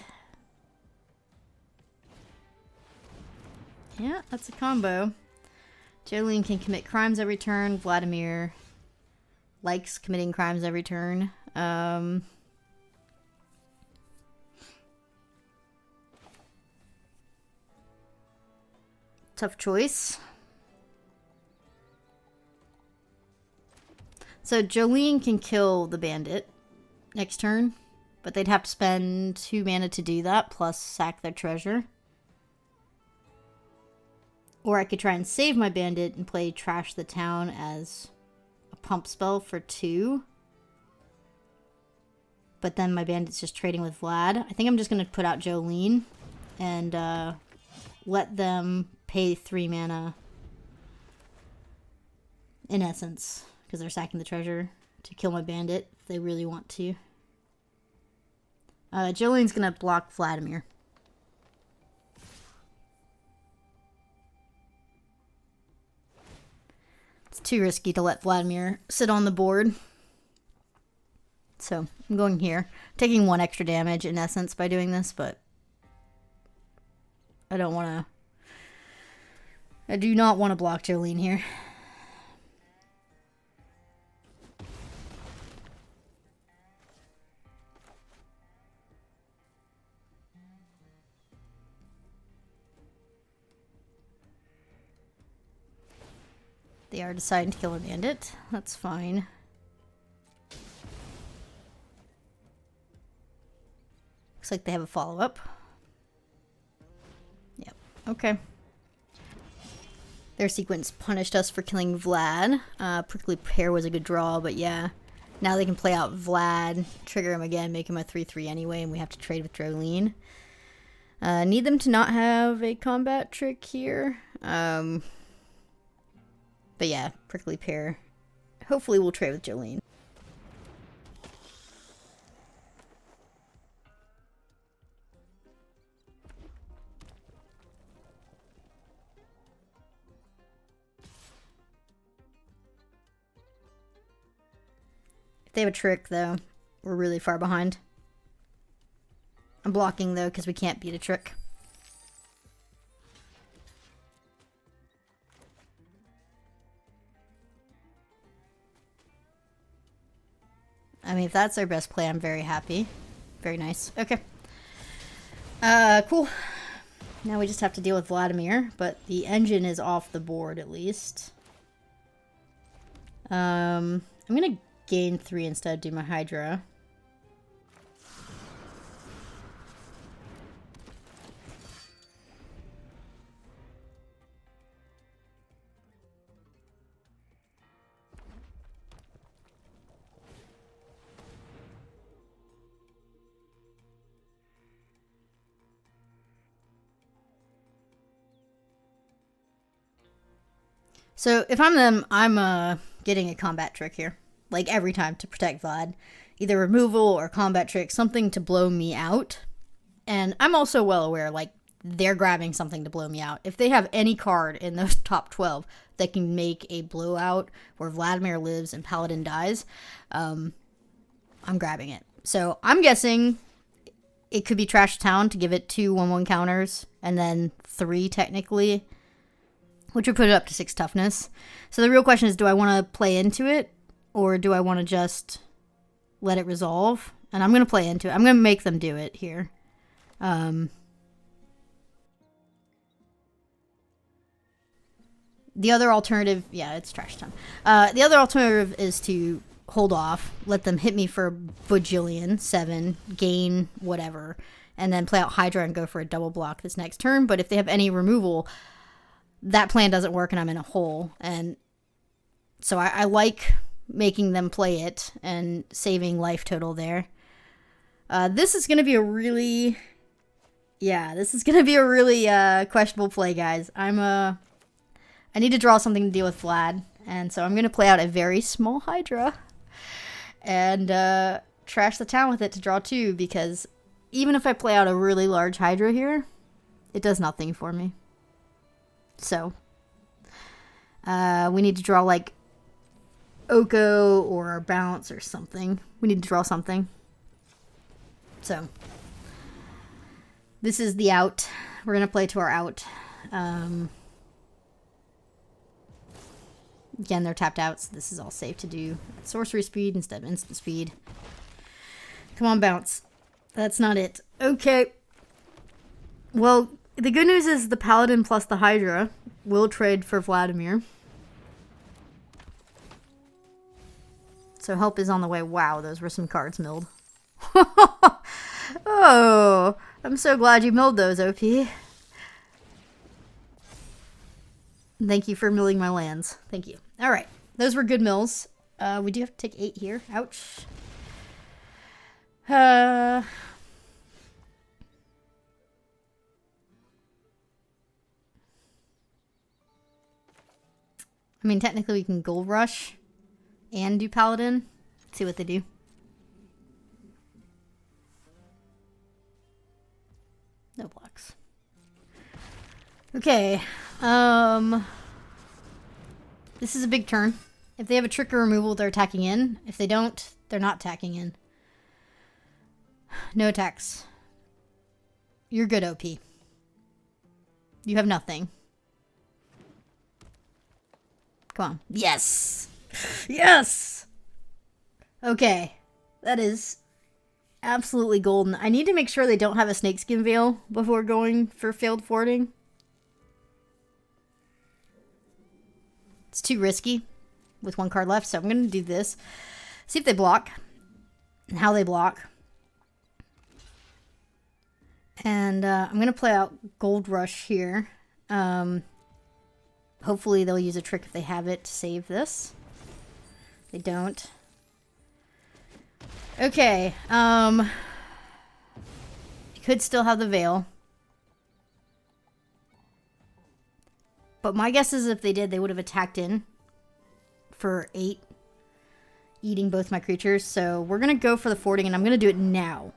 Yeah, that's a combo. Jolene can commit crimes every turn. Vladimir likes committing crimes every turn. Tough choice. So Jolene can kill the bandit next turn, but they'd have to spend 2 mana to do that, plus sack their treasure. Or I could try and save my bandit and play Trash the Town as a pump spell for 2. But then my bandit's just trading with Vlad. I think I'm just going to put out Jolene and let them pay 3 mana, in essence, because they're sacking the treasure to kill my bandit if they really want to. Jolene's going to block Vladimir. It's too risky to let Vladimir sit on the board. So I'm going here. Taking 1 extra damage in essence by doing this, but I don't want to... I do not want to block Jolene here. They are deciding to kill a bandit. That's fine. Looks like they have a follow-up. Yep. Okay. Their sequence punished us for killing Vlad. Prickly Pear was a good draw, but yeah. Now they can play out Vlad, trigger him again, make him a 3/3 anyway, and we have to trade with Jolene. Need them to not have a combat trick here. But yeah, Prickly Pear. Hopefully we'll trade with Jolene. If they have a trick, though, we're really far behind. I'm blocking, though, because we can't beat a trick. I mean, if that's our best play, I'm very happy. Very nice. Okay. Cool. Now we just have to deal with Vladimir, but the engine is off the board at least. I'm gonna gain 3 instead, do my Hydra. So if I'm them, I'm getting a combat trick here. Like every time to protect Vlad. Either removal or combat trick, something to blow me out. And I'm also well aware, like, they're grabbing something to blow me out. If they have any card in those top 12 that can make a blowout where Vladimir lives and Paladin dies, I'm grabbing it. So I'm guessing it could be Trash Town to give it 2 1/1 counters, and then 3 technically, which would put it up to 6 toughness. So the real question is, do I want to play into it, or do I want to just let it resolve? And I'm going to play into it. I'm going to make them do it here. The other alternative, yeah, it's trash time. The other alternative is to hold off, let them hit me for a bajillion, 7, gain whatever, and then play out Hydra and go for a double block this next turn. But if they have any removal, that plan doesn't work and I'm in a hole. And so I like making them play it and saving life total there. This is going to be a really, questionable play, guys. I need to draw something to deal with Vlad, and so I'm going to play out a very small Hydra and trash the town with it to draw 2, because even if I play out a really large Hydra here, it does nothing for me. So, we need to draw like Oko or Bounce or something. We need to draw something. So, this is the out. We're going to play to our out. Again, they're tapped out, so this is all safe to do at sorcery speed instead of instant speed. Come on, Bounce. That's not it. Okay. Well, the good news is the Paladin plus the Hydra will trade for Vladimir. So help is on the way. Wow, those were some cards milled. Oh, I'm so glad you milled those, OP. Thank you for milling my lands. Thank you. All right. Those were good mills. We do have to take 8 here. Ouch. I mean, technically we can Gold Rush and do Paladin. Let's see what they do. No blocks. Okay. This is a big turn. If they have a trick or removal, they're attacking in. If they don't, they're not attacking in. No attacks. You're good, OP. You have nothing. Come on. Yes! Yes! Okay. That is absolutely golden. I need to make sure they don't have a Snakeskin Veil before going for failed forwarding. It's too risky with 1 card left, so I'm going to do this. See if they block and how they block. And I'm going to play out Gold Rush here. Hopefully they'll use a trick if they have it to save this. They don't. Okay. Could still have the Veil. But my guess is if they did, they would have attacked in for 8, eating both my creatures. So we're going to go for the forwarding, and I'm going to do it now,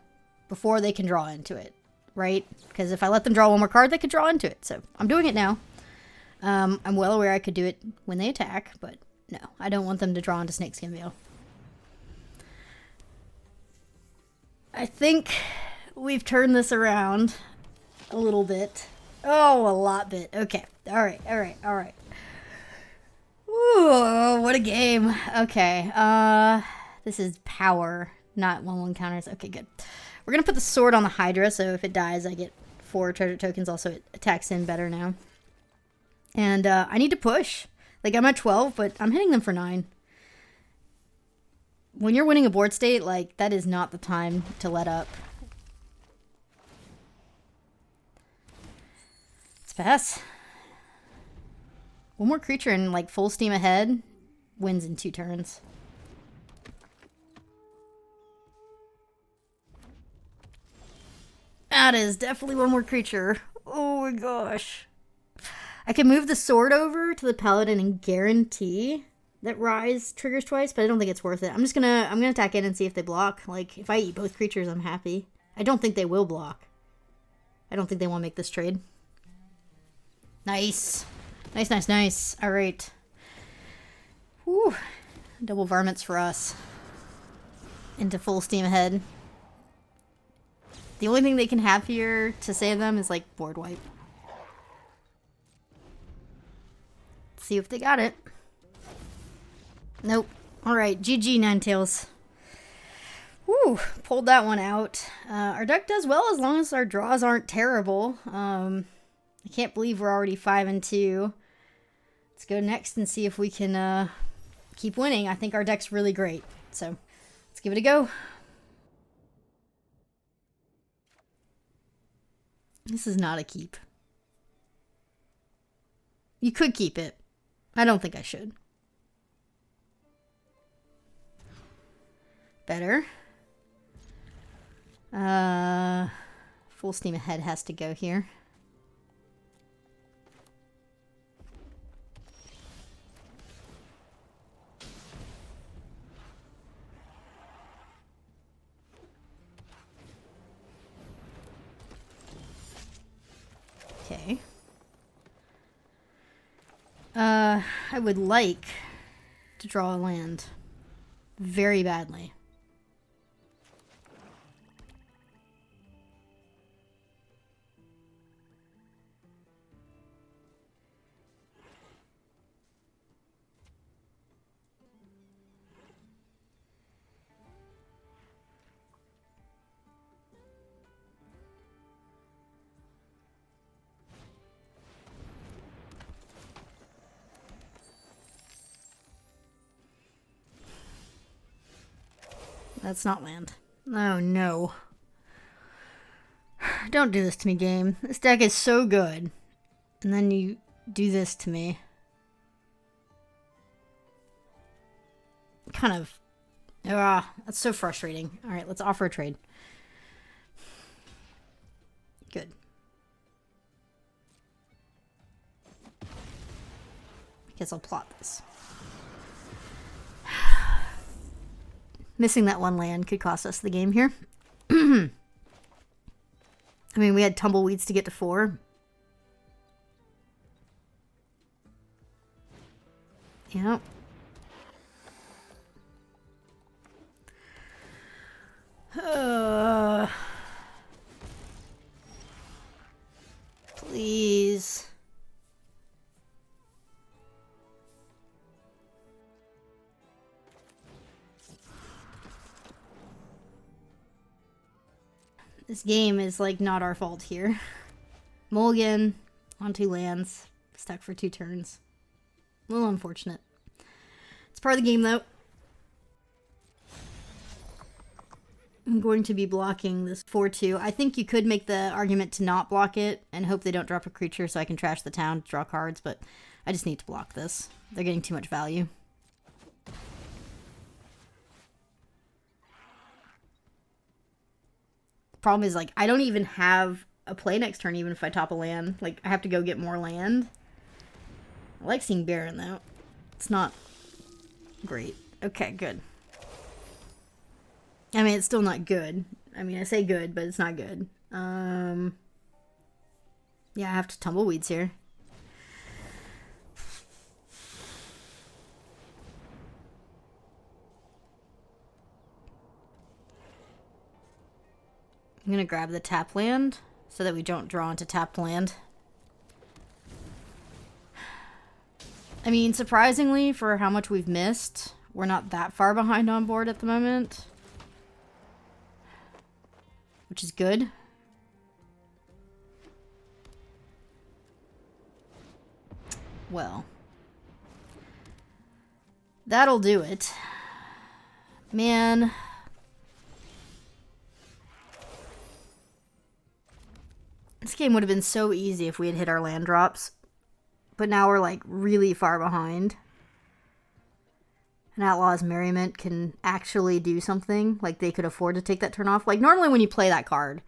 before they can draw into it, right? Because if I let them draw 1 more card, they could draw into it. So I'm doing it now. I'm well aware I could do it when they attack, but no, I don't want them to draw into Snakeskin Veil. I think we've turned this around a little bit. Oh, a lot bit. Okay. All right. Ooh, what a game. Okay. This is power, not 1/1 counters. Okay, good. We're going to put the sword on the Hydra, so if it dies, I get 4 treasure tokens. Also, it attacks in better now. And I need to push. Like, I'm at 12, but I'm hitting them for 9. When you're winning a board state, like, that is not the time to let up. Let's pass. 1 more creature and, like, full steam ahead wins in 2 turns. That is definitely 1 more creature. Oh my gosh. I can move the sword over to the Paladin and guarantee that Rise triggers twice, but I don't think it's worth it. I'm gonna attack in and see if they block. Like, if I eat both creatures, I'm happy. I don't think they will block. I don't think they want to make this trade. Nice. Nice. Alright. Whew. Double varmints for us. Into full steam ahead. The only thing they can have here to save them is, like, board wipe. Let's see if they got it. Nope. Alright, GG, Ninetales. Whew, pulled that one out. Our deck does well as long as our draws aren't terrible. I can't believe we're already 5-2. Let's go next and see if we can keep winning. I think our deck's really great. So let's give it a go. This is not a keep. You could keep it. I don't think I should. Better. Full steam ahead has to go here. Okay. I would like to draw a land very badly. That's not land. Oh no. Don't do this to me, game. This deck is so good. And then you do this to me. Kind of. That's so frustrating. Alright, let's offer a trade. Good. I guess I'll plot this. Missing that one land could cost us the game here. I mean, we had tumbleweeds to get to 4. Yep. Please. This game is like not our fault here. Mulligan on 2 lands, stuck for 2 turns. A little unfortunate. It's part of the game though. I'm going to be blocking this 4-2. I think you could make the argument to not block it and hope they don't drop a creature so I can trash the town to draw cards, but I just need to block this. They're getting too much value. Problem is, like, I don't even have a play next turn even if I top a land. Like, I have to go get more land. I like seeing Baron, though. It's not great. Okay, good. I mean, it's still not good. I mean, I say good, but it's not good. Yeah, I have to tumbleweeds here. I'm gonna grab the tap land so that we don't draw into tapped land. I mean, surprisingly, for how much we've missed, we're not that far behind on board at the moment. Which is good. Well. That'll do it. Man. This game would have been so easy if we had hit our land drops. But now we're like really far behind. And Outlaws Merriment can actually do something. Like they could afford to take that turn off. Like normally when you play that card,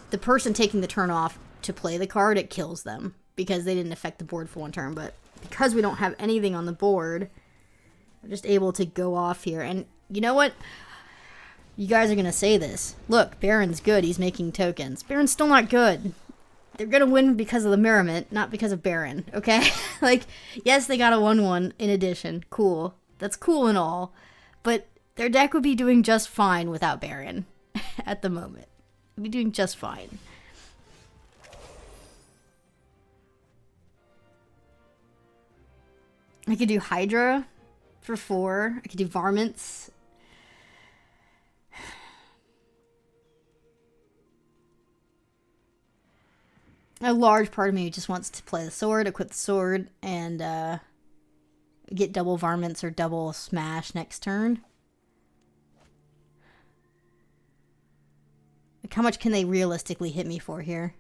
the person taking the turn off to play the card, it kills them. Because they didn't affect the board for 1 turn. But because we don't have anything on the board, we're just able to go off here. And you know what? You guys are going to say this. Look, Baron's good. He's making tokens. Baron's still not good. They're going to win because of the Merriment, not because of Baron, okay? Like, yes, they got a 1/1 in addition. Cool. That's cool and all. But their deck would be doing just fine without Baron at the moment. It'd be doing just fine. I could do Hydra for 4. I could do Varmints. A large part of me just wants to play the sword, equip the sword, and get double varmints or double smash next turn. Like, how much can they realistically hit me for here?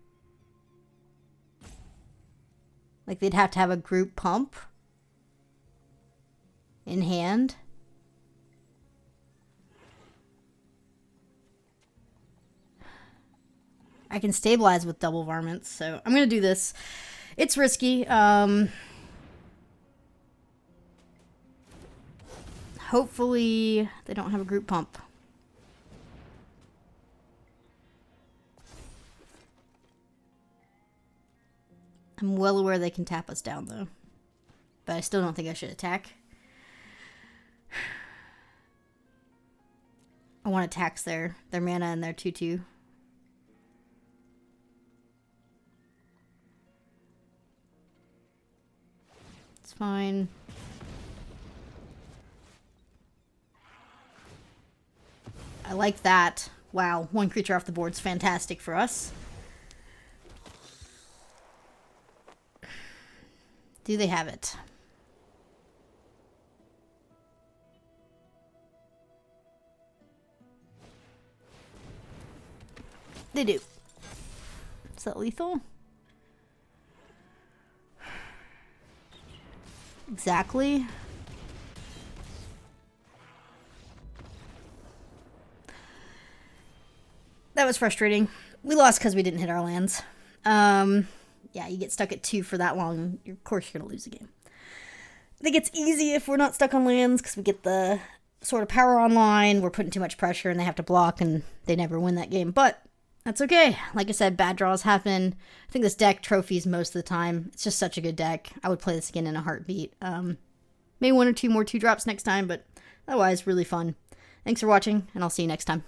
Like, they'd have to have a group pump in hand. I can stabilize with double varmints, so I'm going to do this. It's risky. Hopefully they don't have a group pump. I'm well aware they can tap us down, though. But I still don't think I should attack. I want to tax their mana and their 2/2. It's fine. I like that. Wow, one creature off the board's fantastic for us. Do they have it? They do. Is that lethal? Exactly. That was frustrating. We lost because we didn't hit our lands. Yeah, you get stuck at 2 for that long, of course you're going to lose the game. I think it's easy if we're not stuck on lands because we get the Sword of Power online, we're putting too much pressure and they have to block and they never win that game. But that's okay. Like I said, bad draws happen. I think this deck trophies most of the time. It's just such a good deck. I would play this again in a heartbeat. Maybe 1 or 2 more 2-drops next time, but otherwise really fun. Thanks for watching, and I'll see you next time.